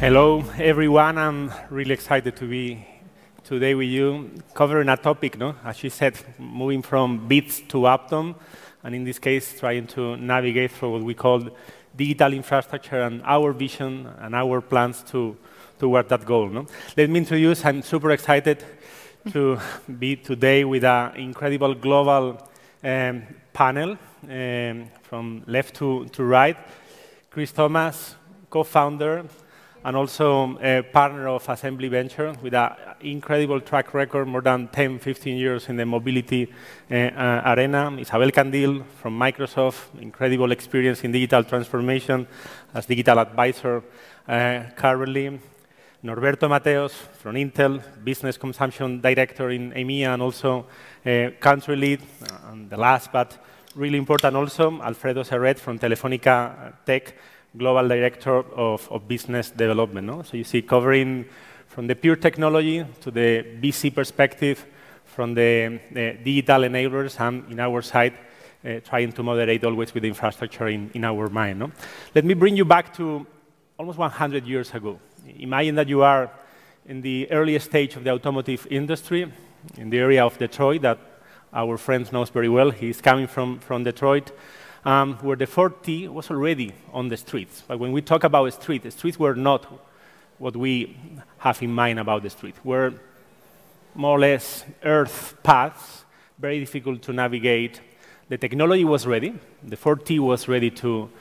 Hello, everyone. I'm really excited to be today with you, covering a topic, as she said, moving from bits to Atom, and in this case, trying to navigate through what we call digital infrastructure and our vision and our plans toward that goal. Let me introduce, I'm super excited to be today with an incredible global panel from left to right. Chris Thomas, co-founder, and also a partner of Assembly Venture with an incredible track record, more than 10, 15 years in the mobility arena. Isabel Candil from Microsoft, incredible experience in digital transformation as digital advisor currently. Norberto Mateos from Intel, business consumption director in AIVIA and also country lead. And the last, but really important also, Alfredo Serret from Telefónica Tech, Global Director of Business Development. So you see covering from the pure technology to the VC perspective, from the digital enablers, and in our side, trying to moderate always with the infrastructure in our mind. Let me bring you back to almost 100 years ago. Imagine that you are in the earliest stage of the automotive industry, in the area of Detroit, that our friend knows very well. He's coming from Detroit. Where the 4T was already on the streets. But when we talk about the streets were not what we have in mind about the street. Were more or less earth paths, very difficult to navigate. The technology was ready. The 4T was ready to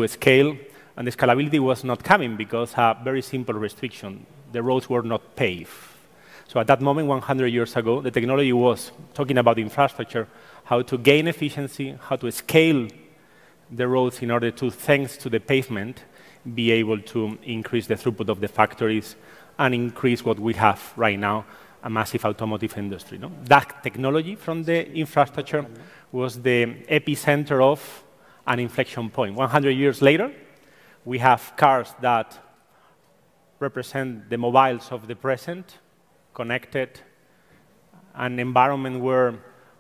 scale, and the scalability was not coming because a very simple restriction. The roads were not paved. So at that moment, 100 years ago, the technology was talking about infrastructure, how to gain efficiency, how to scale the roads in order to, thanks to the pavement, be able to increase the throughput of the factories and increase what we have right now, a massive automotive industry. That technology from the infrastructure was the epicenter of an inflection point. 100 years later, we have cars that represent the mobiles of the present, connected, an environment where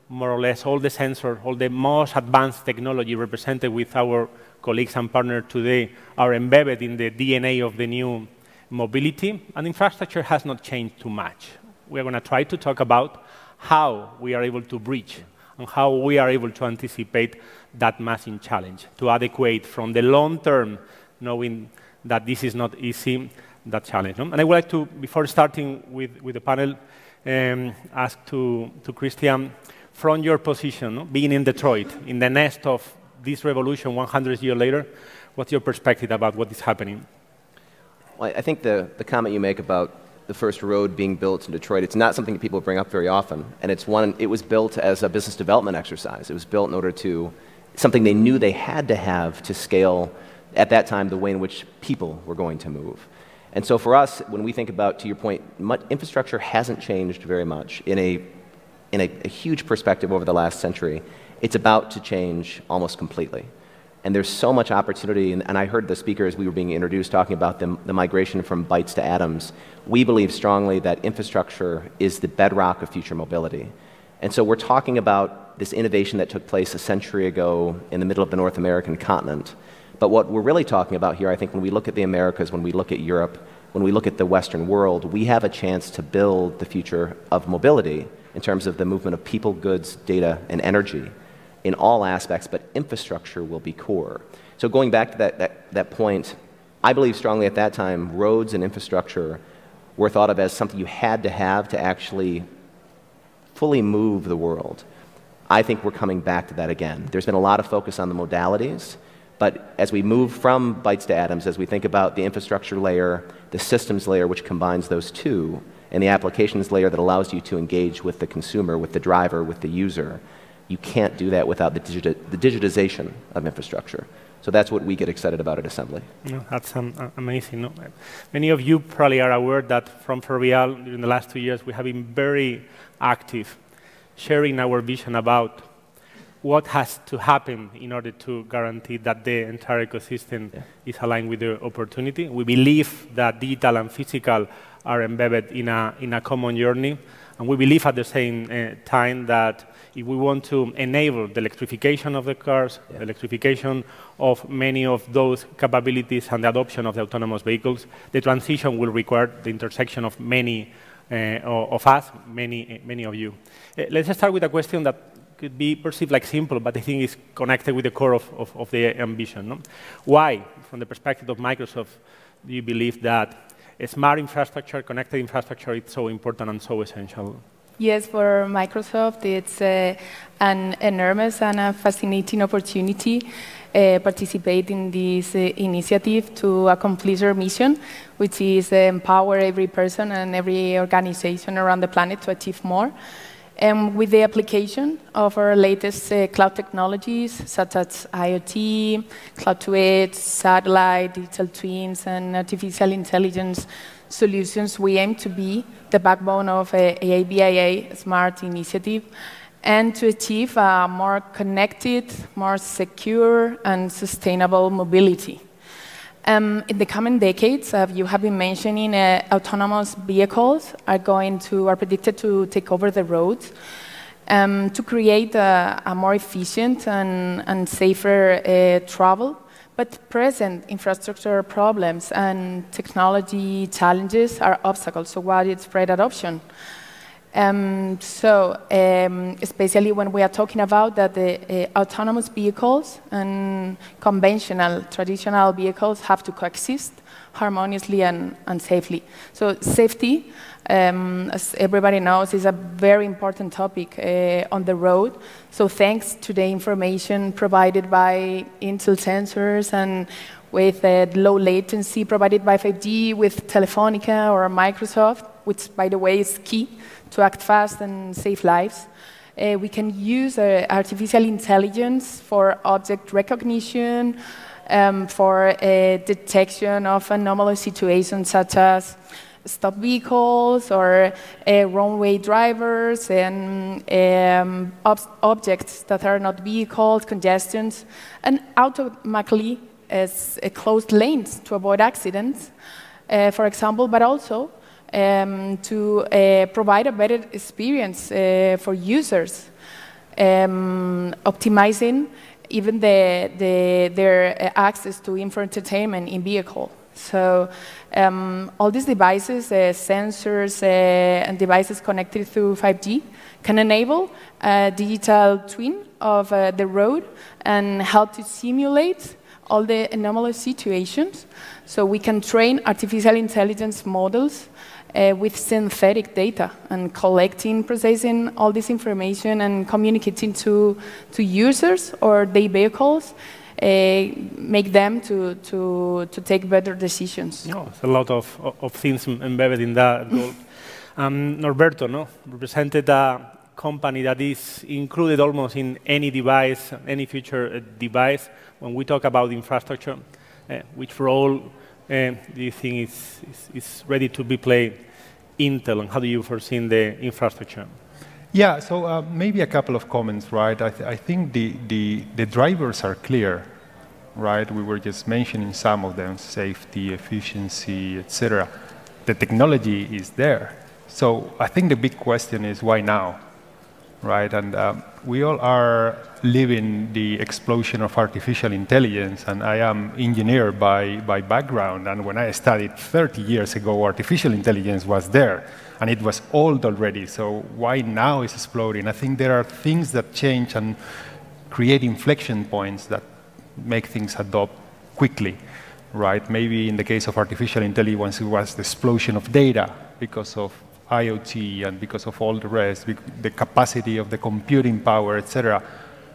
more or less all the sensors, all the most advanced technology represented with our colleagues and partners today are embedded in the DNA of the new mobility, and infrastructure has not changed too much. We're going to try to talk about how we are able to bridge and how we are able to anticipate that massive challenge, to adequate from the long term, knowing that this is not easy, that challenge. And I would like to, before starting with the panel, ask to Christian, from your position, being in Detroit, in the nest of this revolution 100 years later, what's your perspective about what is happening? Well, I think the comment you make about the first road being built in Detroit, it's not something that people bring up very often. And it was built as a business development exercise. It was built in order to, something they knew they had to have to scale, at that time, the way in which people were going to move. And so for us, when we think about, to your point, infrastructure hasn't changed very much in a huge perspective over the last century. It's about to change almost completely. And there's so much opportunity, and I heard the speaker as we were being introduced talking about the migration from bytes to atoms. We believe strongly that infrastructure is the bedrock of future mobility. And so we're talking about this innovation that took place a century ago in the middle of the North American continent. But what we're really talking about here, I think when we look at the Americas, when we look at Europe, when we look at the Western world, we have a chance to build the future of mobility in terms of the movement of people, goods, data, and energy in all aspects, but infrastructure will be core. So going back to that point, I believe strongly at that time, roads and infrastructure were thought of as something you had to have to actually fully move the world. I think we're coming back to that again. There's been a lot of focus on the modalities, but as we move from bytes to atoms, as we think about the infrastructure layer, the systems layer, which combines those two, and the applications layer that allows you to engage with the consumer, with the driver, with the user, you can't do that without the digitization of infrastructure. So that's what we get excited about at Assembly. That's amazing. Many of you probably are aware that from Ferrovial, during the last 2 years, we have been very active sharing our vision about what has to happen in order to guarantee that the entire ecosystem is aligned with the opportunity. We believe that digital and physical are embedded in a common journey, And we believe at the same time that if we want to enable the electrification of the cars, the electrification of many of those capabilities and the adoption of the autonomous vehicles, the transition will require the intersection of many of us, many of you. Let's start with a question that could be perceived like simple, but I think is connected with the core of the ambition. No? Why, from the perspective of Microsoft, do you believe that a smart infrastructure, connected infrastructure, is so important and so essential? Yes, for Microsoft, it's an enormous and a fascinating opportunity participate in this initiative to accomplish our mission, which is empower every person and every organization around the planet to achieve more. And with the application of our latest cloud technologies, such as IoT, cloud-to-edge, satellite, digital twins, and artificial intelligence solutions, we aim to be the backbone of AIVIA Smart Initiative and to achieve a more connected, more secure, and sustainable mobility. In the coming decades, you have been mentioning, autonomous vehicles are predicted to take over the roads to create a more efficient and safer travel. But present infrastructure problems and technology challenges are obstacles to widespread adoption. Especially when we are talking about that the autonomous vehicles and conventional, traditional vehicles have to coexist harmoniously and safely. So safety, as everybody knows, is a very important topic on the road. So thanks to the information provided by Intel sensors and with low latency provided by 5G with Telefonica or Microsoft, which, by the way, is key to act fast and save lives. We can use artificial intelligence for object recognition, for detection of anomalous situations such as stopped vehicles or runway drivers and objects that are not vehicles, congestions, and automatically closed lanes to avoid accidents, for example, but also to provide a better experience for users, optimizing even their access to infotainment in vehicle. So all these devices, sensors and devices connected through 5G can enable a digital twin of the road and help to simulate all the anomalous situations. So we can train artificial intelligence models with synthetic data and collecting, processing all this information and communicating to users or their vehicles, make them to take better decisions. No, it's a lot of things embedded in that goal. Norberto, no, represented a company that is included almost in any device, any future device. When we talk about infrastructure, which role do you think is ready to be played Intel, and how do you foresee the infrastructure? Yeah, so maybe a couple of comments, right? I think the drivers are clear, right? We were just mentioning some of them, safety, efficiency, etc. The technology is there. So I think the big question is why now, right? And we all are living the explosion of artificial intelligence, and I am engineer by background, and when I studied 30 years ago, artificial intelligence was there, and it was old already, so why now is exploding? I think there are things that change and create inflection points that make things adopt quickly, right? Maybe in the case of artificial intelligence, it was the explosion of data because of IoT and because of all the rest, the capacity of the computing power, etc.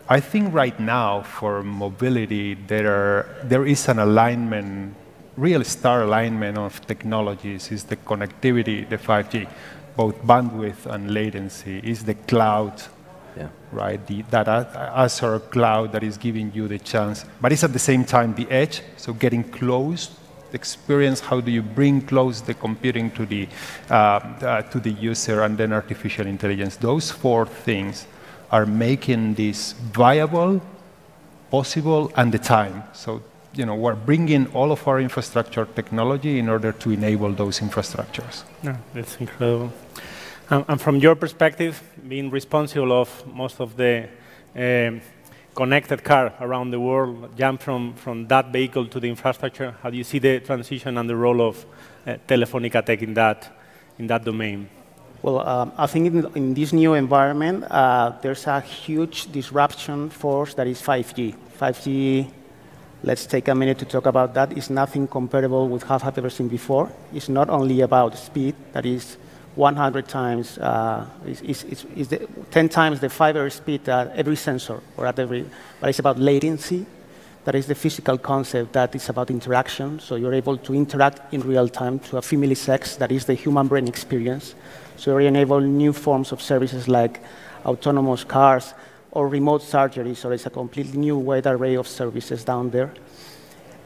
I think right now for mobility, there is an alignment, real star alignment of technologies. Is the connectivity, the 5G, both bandwidth and latency, is the cloud, right? That Azure cloud that is giving you the chance, but it's at the same time the edge, so getting close. The experience, how do you bring close the computing to the user, and then artificial intelligence. Those four things are making this viable, possible, and the time. So, we're bringing all of our infrastructure technology in order to enable those infrastructures. Yeah, that's incredible. And from your perspective, being responsible of most of the connected car around the world, jump from that vehicle to the infrastructure, how do you see the transition and the role of Telefónica Tech in that domain? Well, I think in this new environment, there's a huge disruption force that is 5G. 5G, let's take a minute to talk about that. It's nothing comparable with what I've ever seen before. It's not only about speed, that is 100 times, is 10 times the fiber speed at every sensor, or at every, but it's about latency. That is the physical concept that is about interaction. So you're able to interact in real time to a few milliseconds. That is the human brain experience. So we enable new forms of services like autonomous cars or remote surgery. So it's a completely new wide array of services down there.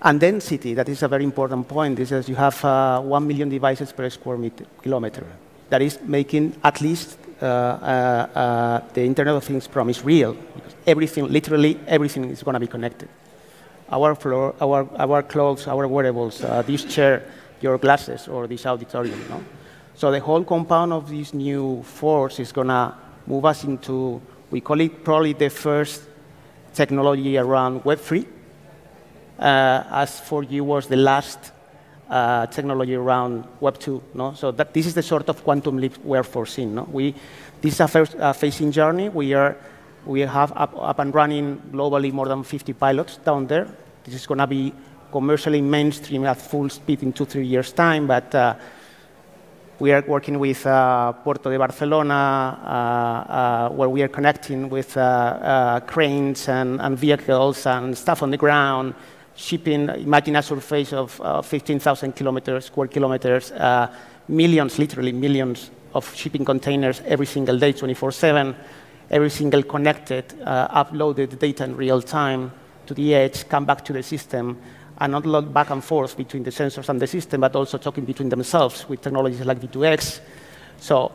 And density, that is a very important point. This is you have 1 million devices per square kilometer. That is making at least the Internet of Things promise real. Everything, literally everything is going to be connected. Our floor, our clothes, our wearables, this chair, your glasses, or this auditorium. No? So the whole compound of this new force is going to move us into, we call it probably the first technology around Web3, as 4G was the last technology around Web2. No? So this is the sort of quantum leap we're foreseeing. No? This is a first-facing journey. We have up and running globally more than 50 pilots down there. This is going to be commercially mainstream at full speed in 2-3 years' time, but we are working with Puerto de Barcelona, where we are connecting with cranes and vehicles and stuff on the ground, shipping. Imagine a surface of 15,000 square kilometers, millions, literally millions of shipping containers every single day, 24/7. Every single connected, uploaded data in real time to the edge, come back to the system, and not log back and forth between the sensors and the system, but also talking between themselves with technologies like V2X. So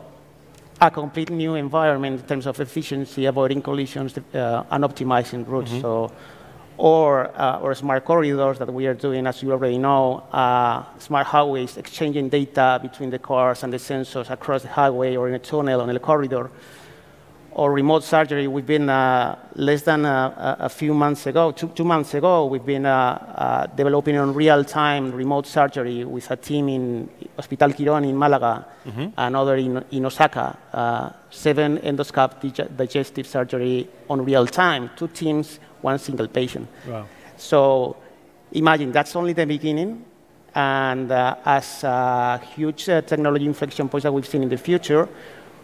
a complete new environment in terms of efficiency, avoiding collisions, and optimizing routes. Mm-hmm. So, or smart corridors that we are doing, as you already know, smart highways, exchanging data between the cars and the sensors across the highway or in a tunnel on a corridor. Or remote surgery, we've been less than a few months ago, 2 months ago, we've been developing on real-time remote surgery with a team in Hospital Quirón in Malaga, mm-hmm. another in Osaka, 7 endoscope digestive surgery on real-time, 2 teams, 1 single patient. Wow. So imagine, that's only the beginning. And as a huge technology inflection point that we've seen in the future,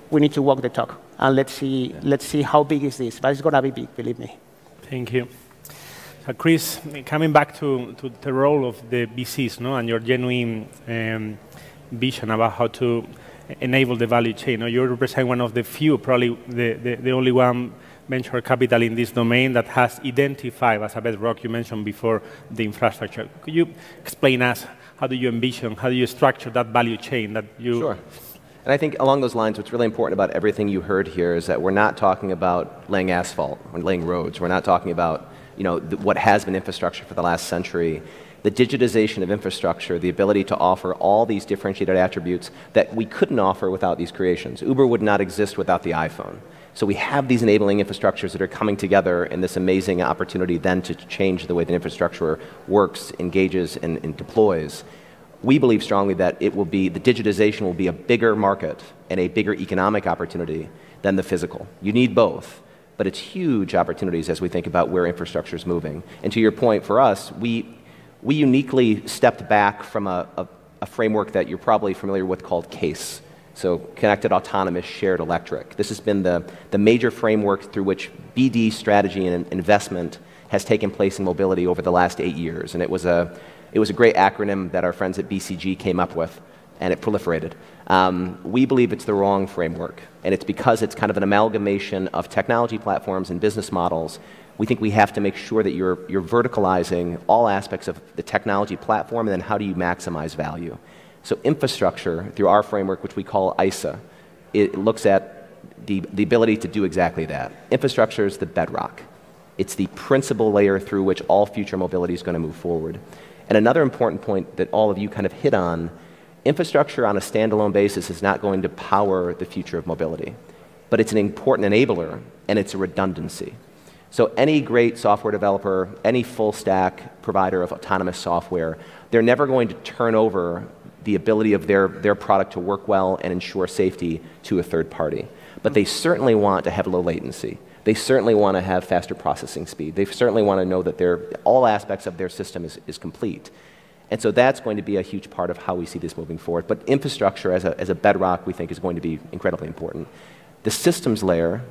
we need to walk the talk, and let's see how big is this. But it's going to be big, believe me. Thank you. So Chris, coming back to the role of the VCs, no, and your genuine vision about how to enable the value chain. No? You represent one of the few, probably the only one venture capital in this domain that has identified as a bedrock, you mentioned before, the infrastructure. Could you explain us, how do you envision, how do you structure that value chain that you... Sure. And I think along those lines, what's really important about everything you heard here is that we're not talking about laying asphalt or laying roads. We're not talking about what has been infrastructure for the last century. The digitization of infrastructure, the ability to offer all these differentiated attributes that we couldn't offer without these creations. Uber would not exist without the iPhone. So we have these enabling infrastructures that are coming together in this amazing opportunity then to change the way the infrastructure works, engages, and deploys. We believe strongly that the digitization will be a bigger market and a bigger economic opportunity than the physical. You need both, but it's huge opportunities as we think about where infrastructure is moving. And to your point, for us, we uniquely stepped back from a framework that you're probably familiar with called CASE, so Connected, Autonomous, Shared, Electric. This has been the major framework through which BD strategy and investment has taken place in mobility over the last 8 years, and it was a great acronym that our friends at BCG came up with, and it proliferated. We believe it's the wrong framework, and it's because it's kind of an amalgamation of technology platforms and business models. We think we have to make sure that you're verticalizing all aspects of the technology platform, and then how do you maximize value. So infrastructure, through our framework, which we call ISA, it looks at the ability to do exactly that. Infrastructure is the bedrock. It's the principal layer through which all future mobility is going to move forward. And another important point that all of you kind of hit on infrastructure on a standalone basis is not going to power the future of mobility, but it's an important enabler, and it's a redundancy. So any great software developer, any full-stack provider of autonomous software, they're never going to turn over the ability of their product to work well and ensure safety to a third party. But they certainly want to have low latency. They certainly want to have faster processing speed. They certainly want to know that all aspects of their system is complete. And so that's going to be a huge part of how we see this moving forward. But infrastructure as a bedrock, we think, is going to be incredibly important. The systems layer,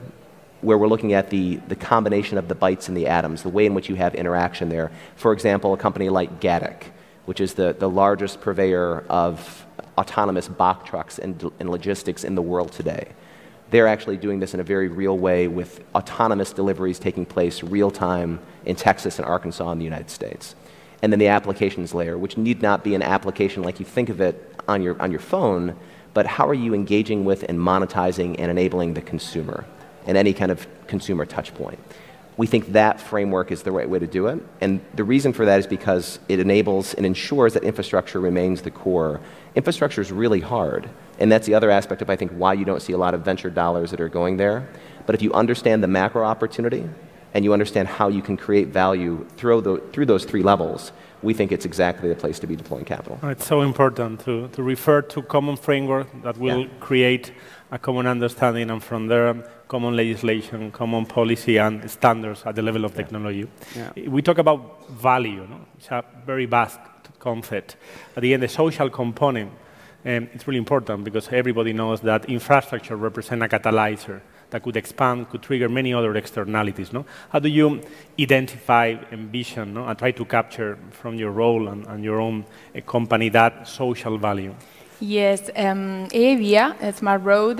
where we're looking at the combination of the bytes and the atoms, the way in which you have interaction there. For example, a company like Gatik, which is the largest purveyor of autonomous box trucks and logistics in the world today. They're actually doing this in a very real way with autonomous deliveries taking place real time in Texas and Arkansas in the United States. And then the applications layer, which need not be an application like you think of it on your phone, but how are you engaging with and monetizing and enabling the consumer and any kind of consumer touch point. We think that framework is the right way to do it. And the reason for that is because it enables and ensures that infrastructure remains the core. Infrastructure is really hard. And that's the other aspect of, I think, why you don't see a lot of venture dollars that are going there. But if you understand the macro opportunity and you understand how you can create value through those three levels, we think it's exactly the place to be deploying capital. It's so important to refer to common framework that will create a common understanding, and from there, common legislation, common policy, and standards at the level of technology. We talk about value. No? It's a very vast concept. At the end, the social component, it's really important because everybody knows that infrastructure represents a catalyzer that could expand, could trigger many other externalities. No? How do you identify, envision, no? and try to capture from your role and your own company that social value? Yes, AIVIA, a smart road,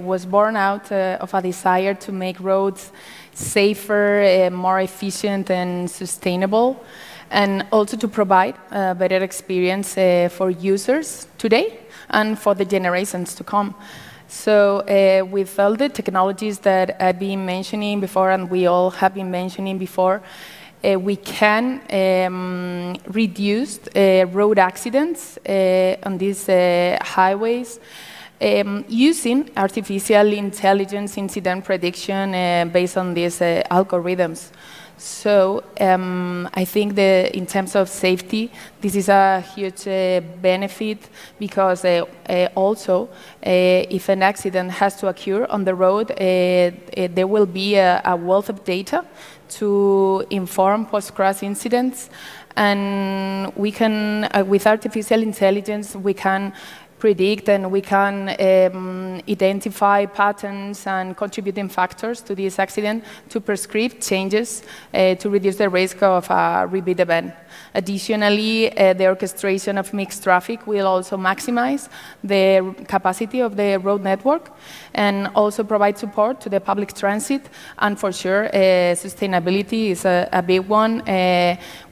was born out of a desire to make roads safer, more efficient and sustainable, and also to provide a better experience for users today and for the generations to come. So with all the technologies that I've been mentioning before, and we all have been mentioning before, we can reduce road accidents on these highways using artificial intelligence incident prediction based on these algorithms. So I think that in terms of safety, this is a huge benefit because also if an accident has to occur on the road, there will be a wealth of data to inform post-crash incidents, and we can, with artificial intelligence, we can predict and we can identify patterns and contributing factors to this accident to prescribe changes to reduce the risk of a repeat event. Additionally, the orchestration of mixed traffic will also maximize the capacity of the road network and also provide support to the public transit. And for sure, sustainability is a big one.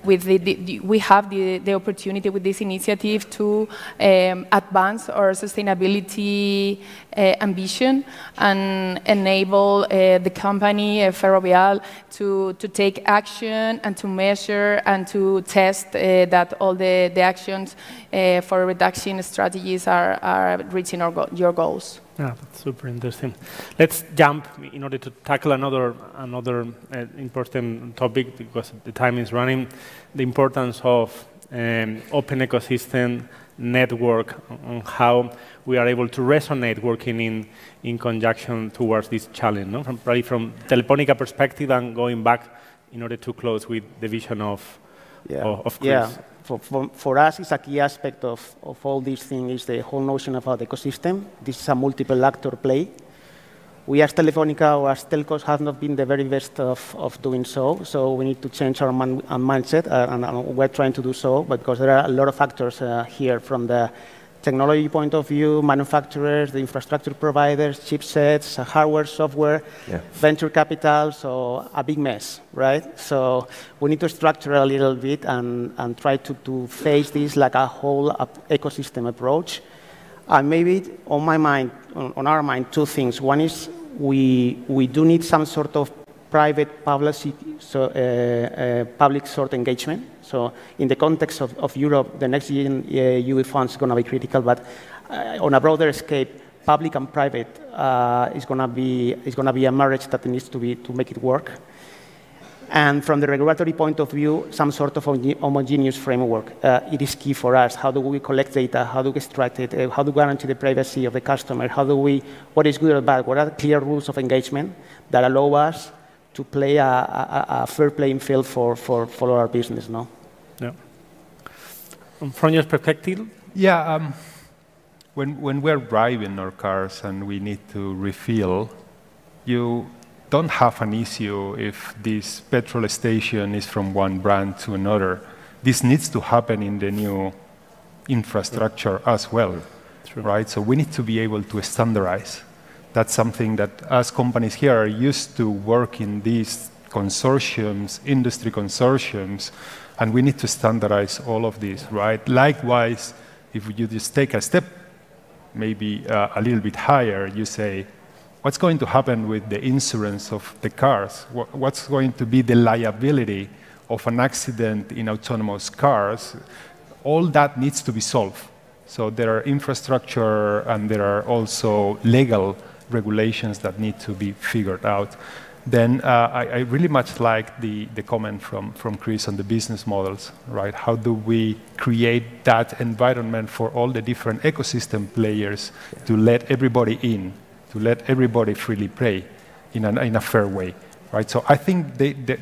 We have the opportunity with this initiative to advance our sustainability ambition and enable the company, Ferrovial, to take action and to measure and to test that all the actions for reduction strategies are reaching your goals. Yeah, that's super interesting. Let's jump in order to tackle another important topic because the time is running. The importance of open ecosystem network and how we are able to resonate working in conjunction towards this challenge. No? Probably from Telefónica perspective and going back in order to close with the vision of Chris. Yeah. For us, it's a key aspect of all these things is the whole notion about the ecosystem. This is a multiple actor play. We as Telefónica or as telcos have not been the very best of doing so. So we need to change our mindset, and we're trying to do so because there are a lot of factors here from the technology point of view, manufacturers, the infrastructure providers, chipsets, hardware, software, venture capital, so a big mess, right? So we need to structure a little bit and try to face this like a whole ecosystem approach. And maybe on our mind, two things. One is we do need some sort of public sort engagement. So in the context of Europe, the NextGen EU funds is going to be critical, but on a broader scale, public and private is going to be a marriage that needs to make it work. And from the regulatory point of view, some sort of homogeneous framework. It is key for us. How do we collect data? How do we extract it? How do we guarantee the privacy of the customer? What is good or bad? What are the clear rules of engagement that allow us to play a fair playing field for our business? No? Yeah. From your perspective? Yeah. When we're driving our cars and we need to refill, you don't have an issue if this petrol station is from one brand to another. This needs to happen in the new infrastructure as well, right? So we need to be able to standardize. That's something that as companies here are used to work in these consortiums, industry consortiums, and we need to standardize all of this, right? Likewise, if you just take a step maybe a little bit higher, you say, what's going to happen with the insurance of the cars? What's going to be the liability of an accident in autonomous cars? All that needs to be solved. So there are infrastructure and there are also legal regulations that need to be figured out. Then I really much like the comment from Chris on the business models, right? How do we create that environment for all the different ecosystem players to let everybody in, to let everybody freely play in a fair way, right? So I think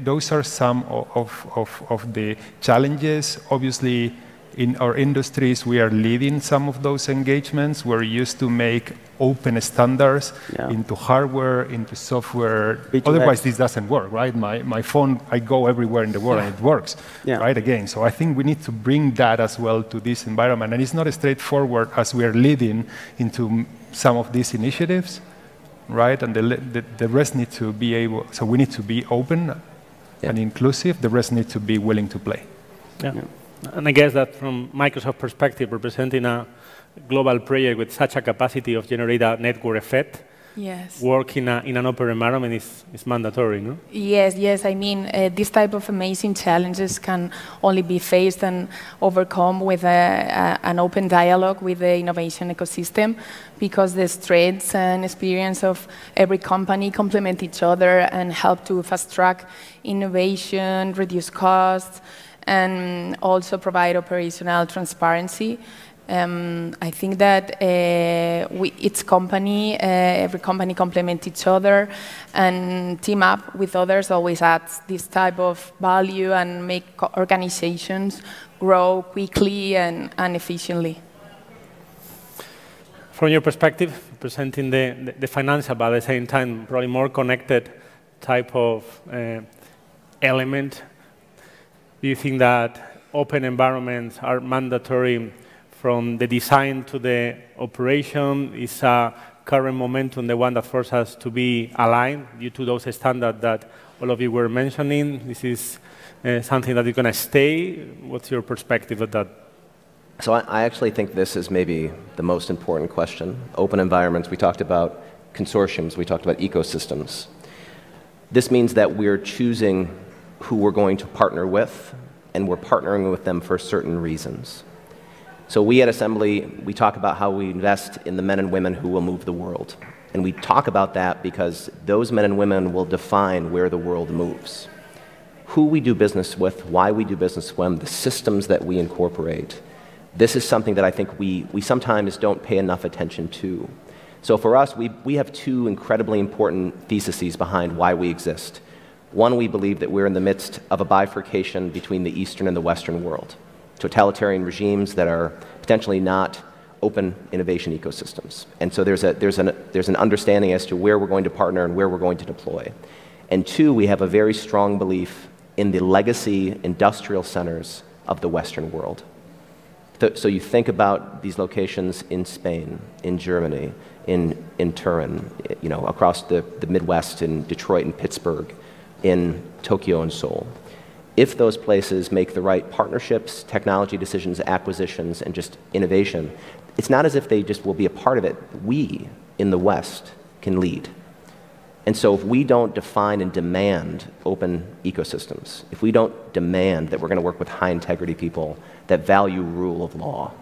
those are some of the challenges. Obviously, in our industries, we are leading some of those engagements. We're used to make open standards into hardware, into software. Otherwise, this doesn't work, right? My phone, I go everywhere in the world and it works, right? Again, so I think we need to bring that as well to this environment. And it's not as straightforward as we are leading into some of these initiatives, right? And the rest need to be able, so we need to be open and inclusive. The rest need to be willing to play. And I guess that from Microsoft perspective, representing a global project with such a capacity of generate a network effect, work in an open environment is mandatory, no? Yes. I mean, this type of amazing challenges can only be faced and overcome with an open dialogue with the innovation ecosystem, because the strengths and experience of every company complement each other and help to fast-track innovation, reduce costs, and also provide operational transparency. I think that every company complements each other, and team up with others always adds this type of value and make organizations grow quickly and efficiently. From your perspective, presenting the financial, but at the same time, probably more connected type of element, do you think that open environments are mandatory from the design to the operation? Is a current momentum the one that forces us to be aligned due to those standards that all of you were mentioning? This is something that is going to stay. What's your perspective of that? So I actually think this is maybe the most important question. Open environments, we talked about consortiums, we talked about ecosystems. This means that we're choosing who we're going to partner with, and we're partnering with them for certain reasons. So we at Assembly, we talk about how we invest in the men and women who will move the world. And we talk about that because those men and women will define where the world moves. Who we do business with, why we do business with them, the systems that we incorporate. This is something that I think we sometimes don't pay enough attention to. So for us, we have two incredibly important theses behind why we exist. One, we believe that we're in the midst of a bifurcation between the Eastern and the Western world. Totalitarian regimes that are potentially not open innovation ecosystems. And so there's an understanding as to where we're going to partner and where we're going to deploy. And two, we have a very strong belief in the legacy industrial centers of the Western world. So you think about these locations in Spain, in Germany, in Turin, across the Midwest, in Detroit and Pittsburgh, in Tokyo and Seoul. If those places make the right partnerships, technology decisions, acquisitions, and just innovation, it's not as if they just will be a part of it. We, in the West, can lead. And so if we don't define and demand open ecosystems, if we don't demand that we're going to work with high-integrity people that value rule of law,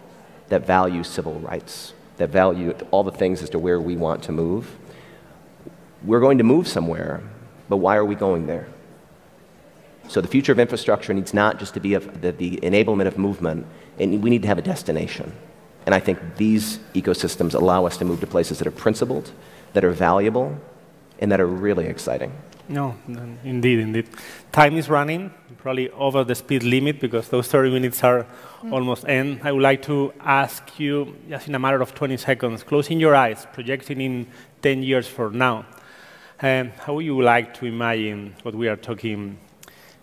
that value civil rights, that value all the things as to where we want to move, we're going to move somewhere, but why are we going there? So the future of infrastructure needs not just to be the enablement of movement, and we need to have a destination. And I think these ecosystems allow us to move to places that are principled, that are valuable, and that are really exciting. No, indeed, indeed. Time is running, probably over the speed limit because those 30 minutes are almost end. I would like to ask you, just in a matter of 20 seconds, closing your eyes, projecting in 10 years from now, how would you like to imagine what we are talking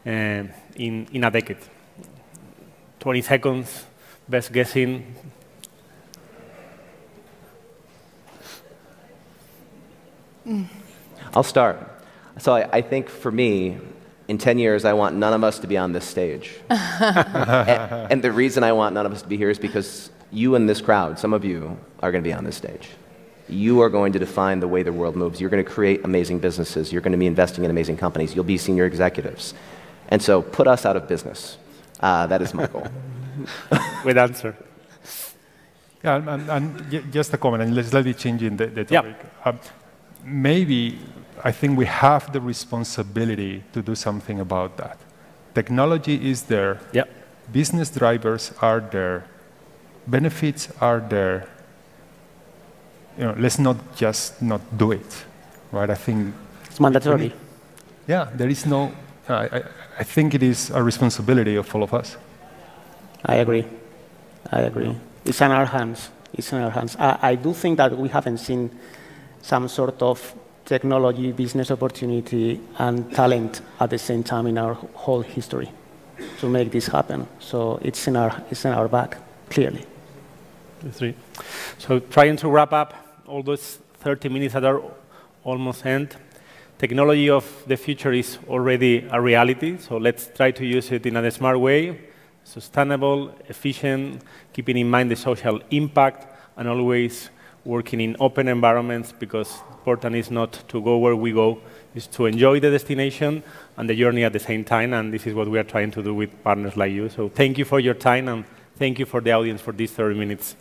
in a decade? 20 seconds, best guessing. I'll start. So I think for me, in 10 years, I want none of us to be on this stage. and the reason I want none of us to be here is because you in this crowd, some of you, are going to be on this stage. You are going to define the way the world moves. You're going to create amazing businesses. You're going to be investing in amazing companies. You'll be senior executives. And so put us out of business. That is my goal. Good answer. Yeah, and just a comment, and let's slightly change the topic. Yeah. Maybe I think we have the responsibility to do something about that. Technology is there. Yep. Business drivers are there. Benefits are there. Let's not just not do it, right? I think it's mandatory. Yeah, there is no. I think it is a responsibility of all of us. I agree. I agree. It's in our hands. It's in our hands. I do think that we haven't seen some sort of technology, business opportunity, and talent at the same time in our whole history to make this happen. So it's in our back, clearly. So trying to wrap up all those 30 minutes that are almost end. Technology of the future is already a reality, so let's try to use it in a smart way, sustainable, efficient, keeping in mind the social impact, and always working in open environments, because important is not to go where we go, is to enjoy the destination and the journey at the same time, and this is what we are trying to do with partners like you. So thank you for your time, and thank you for the audience for these 30 minutes.